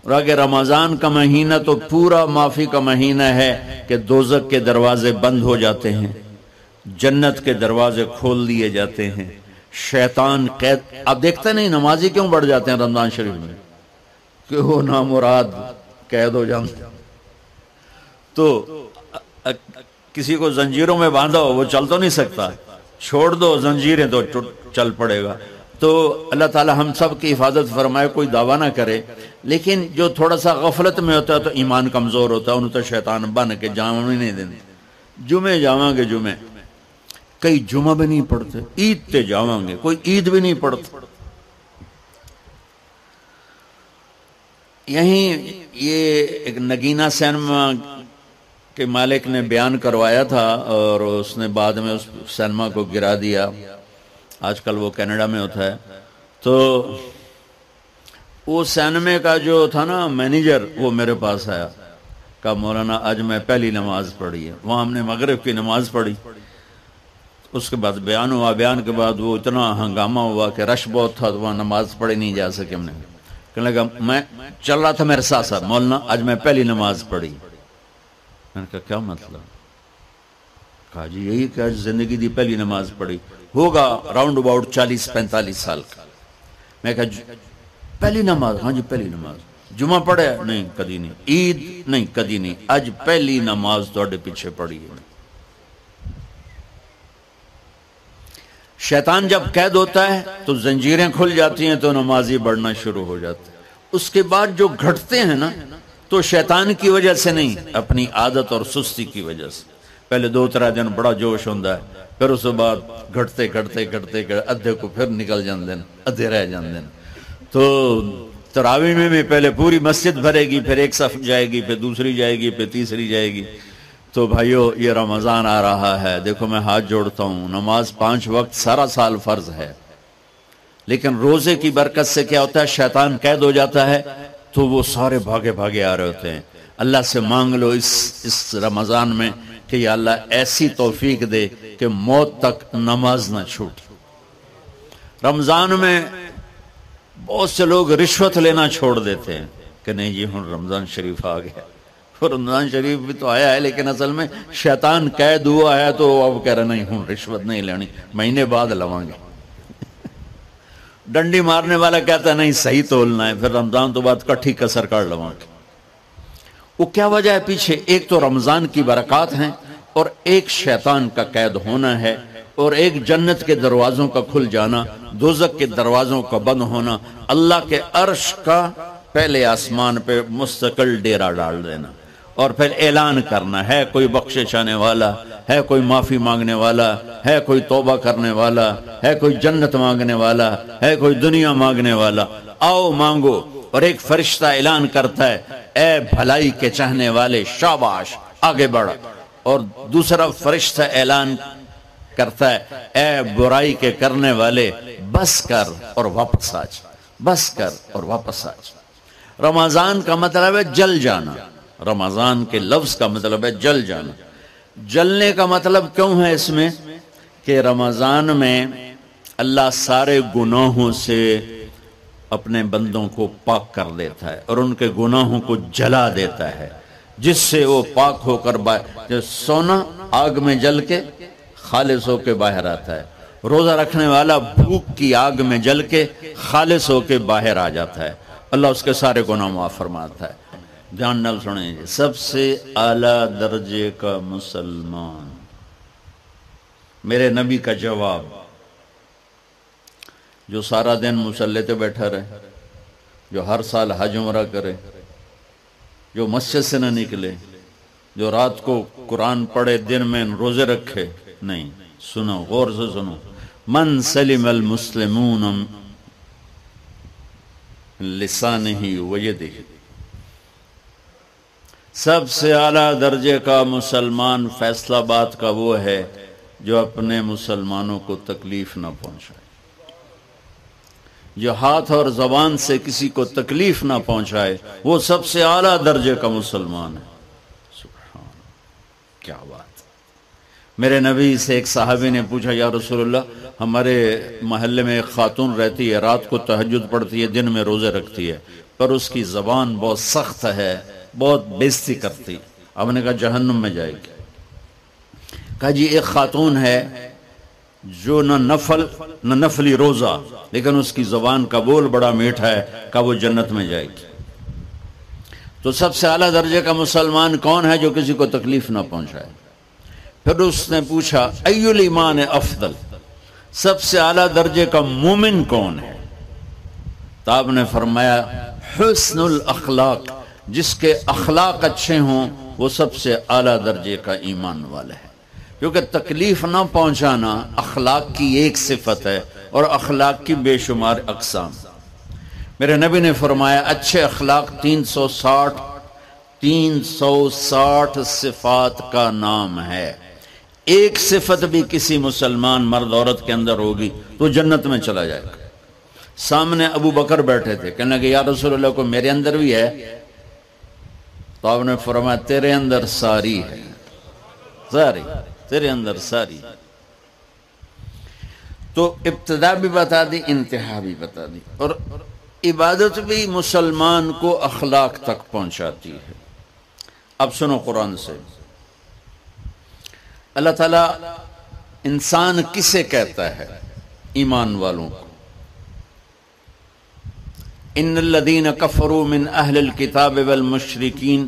اور اگر رمضان کا مہینہ تو پورا معافی کا مہینہ ہے کہ دوزخ کے دروازے بند ہو جاتے ہیں، جنت کے دروازے کھول دیے جاتے ہیں، شیطان قید. آپ دیکھتے نہیں نمازی کیوں بڑھ جاتے ہیں رمضان شریف میں؟ کہ وہ نامراد قید ہو جاتے. تو کسی کو زنجیروں میں باندھا ہو وہ چل تو نہیں سکتا، چھوڑ دو زنجیریں تو چل پڑے گا. تو اللہ تعالی ہم سب کی حفاظت فرمائے، کوئی دعویٰ نہ کرے. لیکن جو تھوڑا سا غفلت میں ہوتا ہے تو ایمان کمزور ہوتا ہے، انہوں تو شیطان بن کے جامع نہیں دینے. جمعے جاواں گے، جمعے کئی جمعہ بھی نہیں پڑھتے، عید تے جاواں گے کوئی عید بھی نہیں پڑھتا. یہیں یہ ایک نگینہ سینما کے مالک نے بیان کروایا تھا اور اس نے بعد میں اس سینما کو گرا دیا. آج کل وہ کینیڈا میں ہوتا ہے. تو وہ سینمے کا جو تھا نا مینیجر، وہ میرے پاس آیا، کہا مولانا آج میں پہلی نماز پڑھی ہے. وہاں ہم نے مغرب کی نماز پڑھی، اس کے بعد بیان ہوا. بیان کے بعد وہ اتنا ہنگامہ ہوا کہ رش بہت تھا، تو وہاں نماز پڑھی نہیں جا سکے. ہم نے کہنے لگا میں چل رہا تھا میرے ساتھ ساتھ، مولانا آج میں پہلی نماز پڑھی. میں نے کہا کیا مطلب؟ کہا جی یہی کہ آج زندگی دی پہلی نماز پڑھی. ہوگا راؤنڈ اباؤٹ 40-45 سال کا. میں کہا پہلی نماز؟ ہاں جی پہلی نماز. جمعہ پڑھے؟ نہیں کدی نہیں. عید؟ نہیں کدی نہیں. آج پہلی نماز تھوڑے پیچھے پڑھی ہے. شیطان جب قید ہوتا ہے تو زنجیریں کھل جاتی ہیں تو نمازی بڑھنا شروع ہو جاتے ہیں. اس کے بعد جو گھٹتے ہیں نا تو شیطان کی وجہ سے نہیں، اپنی عادت اور سستی کی وجہ سے. پہلے 2-3 دن بڑا جوش ہوتا ہے، پھر اس کے بعد گھٹتے ادھے کو پھر نکل جاندے ہیں، ادھے رہ جاندے ہیں. تو تراویح میں پہلے پوری مسجد بھرے گی، پھر ایک صف جائے گی، پھر دوسری جائے گی، پھر تیسری جائے گی. تو بھائیو یہ رمضان آ رہا ہے، دیکھو میں ہاتھ جوڑتا ہوں، نماز 5 وقت سارا سال فرض ہے، لیکن روزے کی برکت سے کیا ہوتا ہے؟ شیطان قید ہو جاتا ہے تو وہ سارے بھاگے آ رہے ہوتے ہیں. اللہ سے مانگ لو اس رمضان میں کہ یا اللہ ایسی توفیق دے کہ موت تک نماز نہ چھوٹ. رمضان میں بہت سے لوگ رشوت لینا چھوڑ دیتے ہیں کہ نہیں جی ہن رمضان شریف آ گیا. رمضان شریف بھی تو آیا ہے، لیکن اصل میں شیطان قید ہوا ہے تو اب کہہ رہے نہیں ہوں رشوت نہیں لینی، مہینے بعد لواں گے. ڈنڈی مارنے والا کہتا ہے نہیں صحیح تولنا ہے، پھر رمضان تو بعد کٹھی کسر کر لواں گے. وہ کیا وجہ ہے پیچھے؟ ایک تو رمضان کی برکات ہیں، اور ایک شیطان کا قید ہونا ہے، اور ایک جنت کے دروازوں کا کھل جانا، دوزخ کے دروازوں کا بند ہونا، اللہ کے عرش کا پہلے آسمان پہ مستقل ڈیرا ڈال دینا، اور پھر اعلان کرنا ہے کوئی بخشش آنے والا ہے، کوئی معافی مانگنے والا ہے، کوئی توبہ کرنے والا ہے، کوئی جنت مانگنے والا ہے، کوئی دنیا مانگنے والا، آؤ مانگو. اور ایک فرشتہ اعلان کرتا ہے اے بھلائی کے چاہنے والے شاباش آگے بڑھ، اور دوسرا فرشتہ اعلان کرتا ہے اے برائی کے کرنے والے بس کر اور واپس آ جا، بس کر اور واپس آ جا. رمضان کا مطلب ہے جل جانا. رمضان کے لفظ کا مطلب ہے جل جانا. جلنے کا مطلب کیوں ہے اس میں؟ کہ رمضان میں اللہ سارے گناہوں سے اپنے بندوں کو پاک کر دیتا ہے اور ان کے گناہوں کو جلا دیتا ہے، جس سے وہ پاک ہو کر جیسے سونا آگ میں جل کے خالص ہو کے باہر آتا ہے، روزہ رکھنے والا بھوک کی آگ میں جل کے خالص ہو کے باہر آ جاتا ہے، اللہ اس کے سارے گناہ معاف فرماتا ہے. دھیان نال سنیں، سب سے اعلیٰ درجے کا مسلمان، میرے نبی کا جواب، جو سارا دن مصلی پہ بیٹھا رہے، جو ہر سال حج عمرہ کرے، جو مسجد سے نہ نکلے، جو رات کو قرآن پڑھے، دن میں روزے رکھے. نہیں، سنو غور سے سنو. من سلم المسلمون لسانہ ویدہ، سب سے اعلیٰ درجے کا مسلمان فیصلہ بات کا وہ ہے جو اپنے مسلمانوں کو تکلیف نہ پہنچائے، جو ہاتھ اور زبان سے کسی کو تکلیف نہ پہنچائے، وہ سب سے اعلیٰ درجے کا مسلمان ہے. سبحان اللہ، کیا بات. میرے نبی سے ایک صحابی نے پوچھا یا رسول اللہ، ہمارے محلے میں ایک خاتون رہتی ہے، رات کو تہجد پڑھتی ہے، دن میں روزے رکھتی ہے، پر اس کی زبان بہت سخت ہے، بہت بےزتی کرتی. اب نے کہا جہنم میں جائے گی. کہا جی ایک خاتون ہے جو نہ نفلی روزہ، لیکن اس کی زبان کا بول بڑا میٹھا ہے، کہا وہ جنت میں جائے گی. تو سب سے اعلیٰ درجے کا مسلمان کون ہے جو کسی کو تکلیف نہ پہنچائے؟ پھر اس نے پوچھا ای الایمان افضل، سب سے اعلیٰ درجے کا مومن کون ہے؟ تو آپ نے فرمایا حسن الاخلاق، جس کے اخلاق اچھے ہوں وہ سب سے اعلیٰ درجے کا ایمان والا ہے. کیونکہ تکلیف نہ پہنچانا اخلاق کی ایک صفت ہے، اور اخلاق کی بے شمار اقسام. میرے نبی نے فرمایا اچھے اخلاق 360 صفات کا نام ہے. ایک صفت بھی کسی مسلمان مرد عورت کے اندر ہوگی تو جنت میں چلا جائے گا. سامنے ابو بکر بیٹھے تھے، کہنے لگے یا رسول اللہ کو میرے اندر بھی ہے؟ تو آپ نے فرمایا تیرے اندر ساری ہے، ساری تیرے اندر ساری. تو ابتدا بھی بتا دی، انتہا بھی بتا دی. اور عبادت بھی مسلمان کو اخلاق تک پہنچاتی ہے. اب سنو قرآن سے، اللہ تعالیٰ انسان کسے کہتا ہے؟ ایمان والوں کو. ان الذین کفروا من اہل الکتاب والمشرکین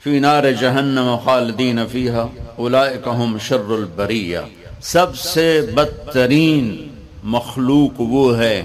فی نار جہنم خالدین فیہا اولئک ہم شر البریہ. سب سے بدترین مخلوق وہ ہے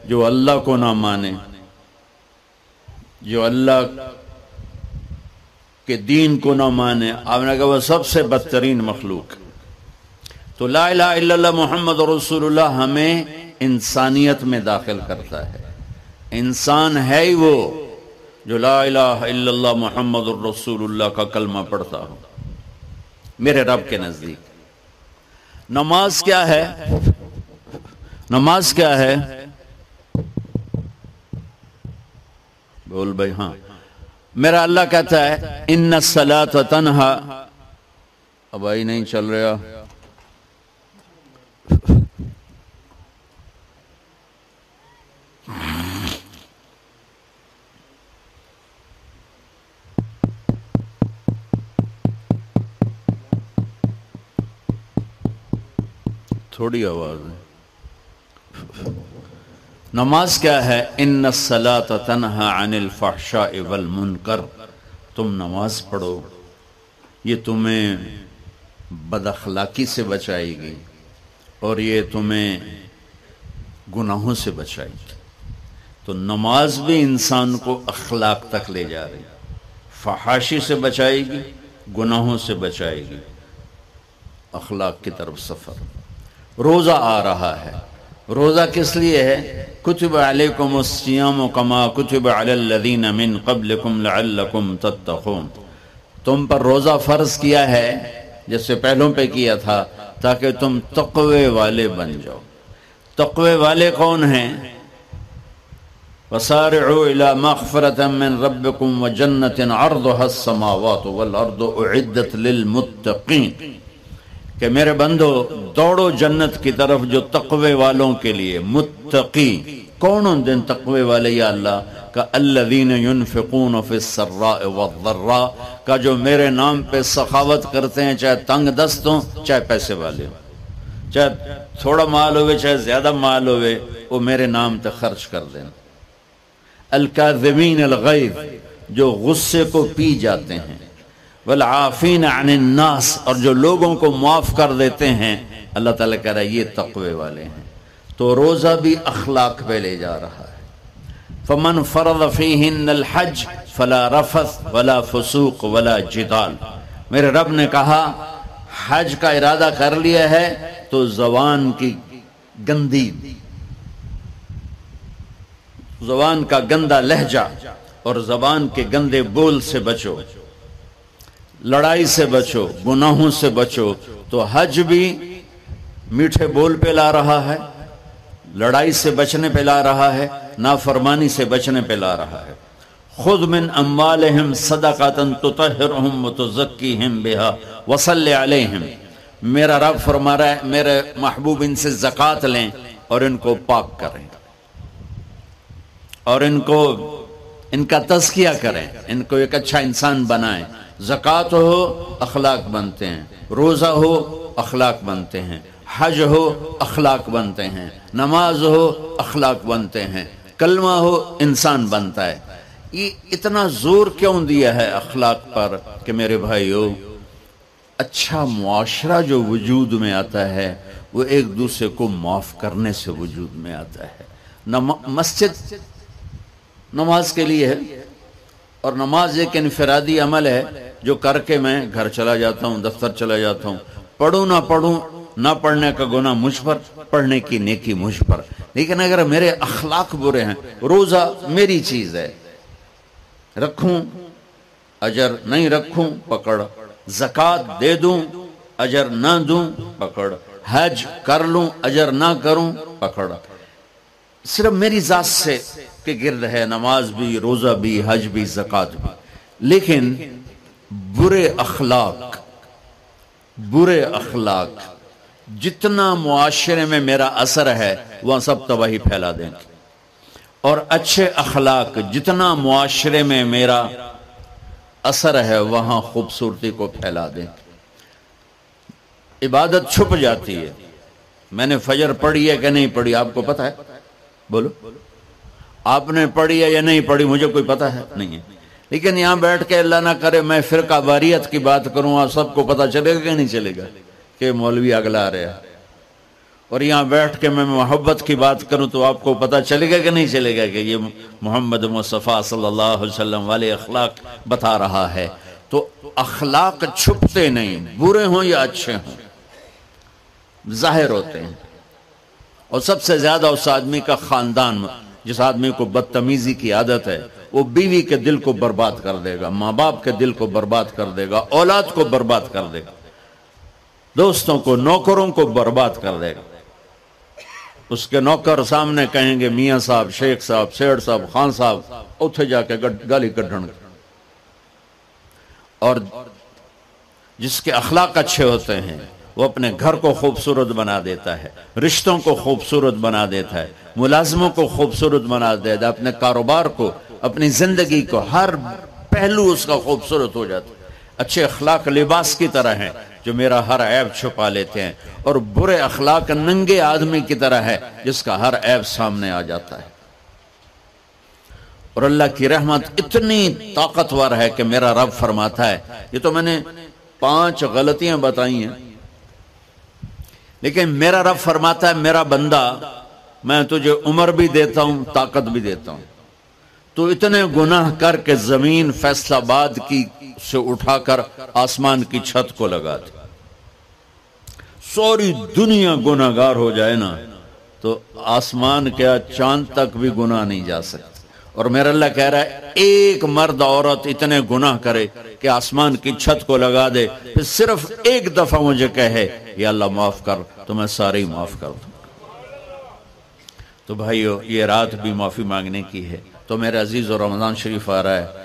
جو اللہ کو نہ مانے، جو اللہ کہ دین کو نہ مانے. آپ نے کہا وہ سب سے بدترین مخلوق. تو لا الہ الا اللہ محمد رسول اللہ ہمیں انسانیت میں داخل کرتا ہے. انسان ہے ہی وہ جو لا الہ الا اللہ محمد رسول اللہ کا کلمہ پڑھتا ہو میرے رب کے نزدیک. نماز کیا ہے؟ نماز کیا ہے؟ بول بھائی. ہاں، میرا اللہ کہتا ہے ان الصلاۃ تنہا. اب آئی نہیں چل رہا. تھوڑی آواز ہے. نماز کیا ہے؟ ان الصلاۃ تنہا عن الفحشاء والمنکر. تم نماز پڑھو، یہ تمہیں بد اخلاقی سے بچائے گی اور یہ تمہیں گناہوں سے بچائے گی. تو نماز بھی انسان کو اخلاق تک لے جا رہی، فحاشی سے بچائے گی، گناہوں سے بچائے گی، اخلاق کی طرف سفر. روزہ آ رہا ہے. روزہ کس لیے ہے؟ کتب علیکم الصیام کما کتب علی الذین من قبلکم لعلکم تتقون. تم پر روزہ فرض کیا ہے جیسے پہلوں پہ کیا تھا تاکہ تم تقوی والے بن جاؤ. تقوی والے کون ہیں؟ وسارعوا الی مغفرۃ من ربکم وجنۃ عرضها السماوات والارض اعدت للمتقین. کہ میرے بندو دوڑو جنت کی طرف جو تقوی والوں کے لیے. متقی کون ان دن تقوی والے یا اللہ؟ کہ الذین ينفقون فی السراء والضراء، کا جو میرے نام پہ سخاوت کرتے ہیں، چاہے تنگ دست ہوں چاہے پیسے والے ہوں، چاہے تھوڑا مال ہوئے چاہے زیادہ مال ہوئے، وہ میرے نام پہ خرچ کر دیں. الکاظمین الغیظ، جو غصے کو پی جاتے ہیں. والعافین عن الناس، اور جو لوگوں کو معاف کر دیتے ہیں. اللہ تعالیٰ کہہ رہا ہے یہ تقوی والے ہیں. تو روزہ بھی اخلاق پہ لے جا رہا ہے. فمن فرض فیہن الحج فلا رفث ولا فسوق ولا جدال. میرے رب نے کہا حج کا ارادہ کر لیا ہے تو زبان کی گندی، زبان کا گندا لہجہ اور زبان کے گندے بول سے بچو، لڑائی سے بچو، گناہوں سے بچو. تو حج بھی میٹھے بول پہ لا رہا ہے، لڑائی سے بچنے پہ لا رہا ہے، نافرمانی سے بچنے پہ لا رہا ہے. خذ من اموالہم صدقۃ تطہرہم وتزکیہم بہا وصلی علیہم. میرا رب فرما رہا ہے میرے محبوب ان سے زکوٰۃ لیں اور ان کو پاک کریں اور ان کا تزکیہ کریں، ان کو ایک اچھا انسان بنائیں۔ زکوٰۃ ہو اخلاق بنتے ہیں، روزہ ہو اخلاق بنتے ہیں، حج ہو اخلاق بنتے ہیں، نماز ہو اخلاق بنتے ہیں، کلمہ ہو انسان بنتا ہے۔ یہ اتنا زور کیوں دیا ہے اخلاق پر کہ میرے بھائیو، اچھا معاشرہ جو وجود میں آتا ہے وہ ایک دوسرے کو معاف کرنے سے وجود میں آتا ہے۔ مسجد نماز کے لیے ہے، اور نماز ایک انفرادی عمل ہے جو کر کے میں گھر چلا جاتا ہوں، دفتر چلا جاتا ہوں، پڑھوں نہ پڑھوں، نہ پڑھنے کا گناہ مجھ پر، پڑھنے کی نیکی مجھ پر۔ لیکن اگر میرے اخلاق برے ہیں، روزہ میری چیز ہے، رکھوں اجر، نہیں رکھوں پکڑ، زکوٰۃ دے دوں اجر نہ دوں پکڑ، حج کر لوں اجر نہ کروں پکڑ۔ صرف میری ذات سے کے گرد ہے نماز بھی، روزہ بھی، حج بھی، زکوٰۃ بھی۔ لیکن برے اخلاق جتنا معاشرے میں میرا اثر ہے وہاں سب تباہی پھیلا دیں گے، اور اچھے اخلاق جتنا معاشرے میں میرا اثر ہے وہاں خوبصورتی کو پھیلا دیں گے۔ عبادت چھپ جاتی ہے۔ میں نے فجر پڑھی ہے کہ نہیں پڑھی آپ کو پتہ ہے؟ بولو، آپ نے پڑھی ہے یا نہیں پڑھی مجھے کوئی پتہ ہے نہیں ہے۔ لیکن یہاں بیٹھ کے اللہ نہ کرے میں فرقہ واریت کی بات کروں، آپ سب کو پتہ چلے گا کہ نہیں چلے گا کہ مولوی اگلا رہا ہے؟ اور یہاں بیٹھ کے میں محبت کی بات کروں تو آپ کو پتہ چلے گا کہ نہیں چلے گا کہ یہ محمد مصطفیٰ صلی اللہ علیہ وسلم والے اخلاق بتا رہا ہے؟ تو اخلاق چھپتے نہیں، برے ہوں یا اچھے ہوں، ظاہر ہوتے ہیں۔ اور سب سے زیادہ اس آدمی کا خاندان، جس آدمی کو بدتمیزی کی عادت ہے، وہ بیوی کے دل کو برباد کر دے گا، ماں باپ کے دل کو برباد کر دے گا، اولاد کو برباد کر دے گا، دوستوں کو، نوکروں کو برباد کر دے گا۔ اس کے نوکر سامنے کہیں گے میاں صاحب، شیخ صاحب، سیڑ صاحب، خان صاحب، اتھے جا کے گالی کڈھن گے۔ اور جس کے اخلاق اچھے ہوتے ہیں وہ اپنے گھر کو خوبصورت بنا دیتا ہے، رشتوں کو خوبصورت بنا دیتا ہے، ملازموں کو خوبصورت بنا دیتا ہے، اپنے کاروبار کو، اپنی زندگی کو، ہر پہلو اس کا خوبصورت ہو جاتا ہے۔ اچھے اخلاق لباس کی طرح ہیں جو میرا ہر عیب چھپا لیتے ہیں، اور برے اخلاق ننگے آدمی کی طرح ہے جس کا ہر عیب سامنے آ جاتا ہے۔ اور اللہ کی رحمت اتنی طاقتور ہے کہ میرا رب فرماتا ہے، یہ تو میں نے 5 غلطیاں بتائی ہیں، لیکن میرا رب فرماتا ہے میرا بندہ میں تجھے عمر بھی دیتا ہوں، طاقت بھی دیتا ہوں، تو اتنے گناہ کر کے زمین فیصل آباد کی سے اٹھا کر آسمان کی چھت کو لگا دے، ساری دنیا گناہگار ہو جائے نا تو آسمان کیا چاند تک بھی گناہ نہیں جا سکتے۔ اور میرا اللہ کہہ رہا ہے ایک مرد عورت اتنے گناہ کرے کہ آسمان کی چھت کو لگا دے، پھر صرف ایک دفعہ مجھے کہے یا اللہ معاف کر، تو میں سارے ہی معاف کر دوں۔ تو بھائیو یہ رات بھی معافی مانگنے کی ہے۔ تو میرے عزیز و رمضان شریف آ رہا ہے،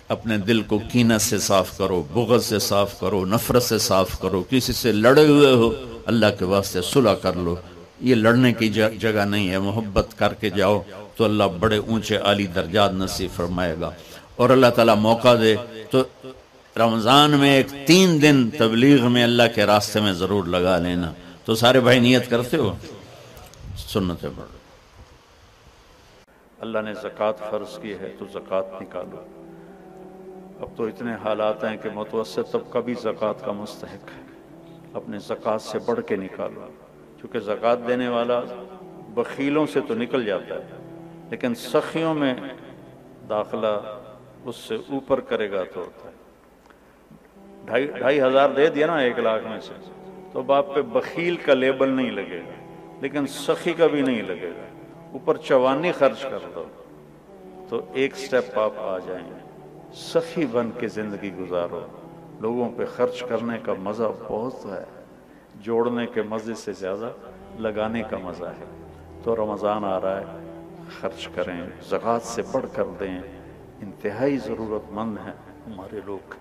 اپنے دل کو کینہ سے صاف کرو، بغض سے صاف کرو، نفرت سے صاف کرو، کسی سے لڑے ہوئے ہو اللہ کے واسطے صلح کر لو۔ یہ لڑنے کی جگہ نہیں ہے، محبت کر کے جاؤ تو اللہ بڑے اونچے عالی درجات نصیب فرمائے گا۔ اور اللہ تعالیٰ موقع دے تو رمضان میں ایک 3 دن تبلیغ میں اللہ کے راستے میں ضرور لگا لینا۔ تو سارے بھائی نیت کرتے ہو؟ سنتیں پڑھو۔ اللہ نے زکوٰۃ فرض کی ہے تو زکوٰۃ نکالو۔ اب تو اتنے حالات ہیں کہ متوسط طبقہ بھی زکوٰۃ کا مستحق ہے، اپنے زکوٰۃ سے بڑھ کے نکالو، کیونکہ زکوٰۃ دینے والا بخیلوں سے تو نکل جاتا ہے لیکن سخیوں میں داخلہ اس سے اوپر کرے گا تو ہوتا ہے۔ 2,500 دے دیا نا 1 لاکھ میں سے تو باپ پہ بخیل کا لیبل نہیں لگے گا، لیکن سخی کا بھی نہیں لگے گا۔ اوپر 54 خرچ کر دو تو ایک سٹیپ آپ آ جائیں گے۔ سخی بن کے زندگی گزارو۔ لوگوں پہ خرچ کرنے کا مزہ بہت ہے، جوڑنے کے مزے سے زیادہ لگانے کا مزہ ہے۔ تو رمضان آ رہا ہے، خرچ کریں، زکوٰۃ سے بڑھ کر دیں، انتہائی ضرورت مند ہیں ہمارے لوگ۔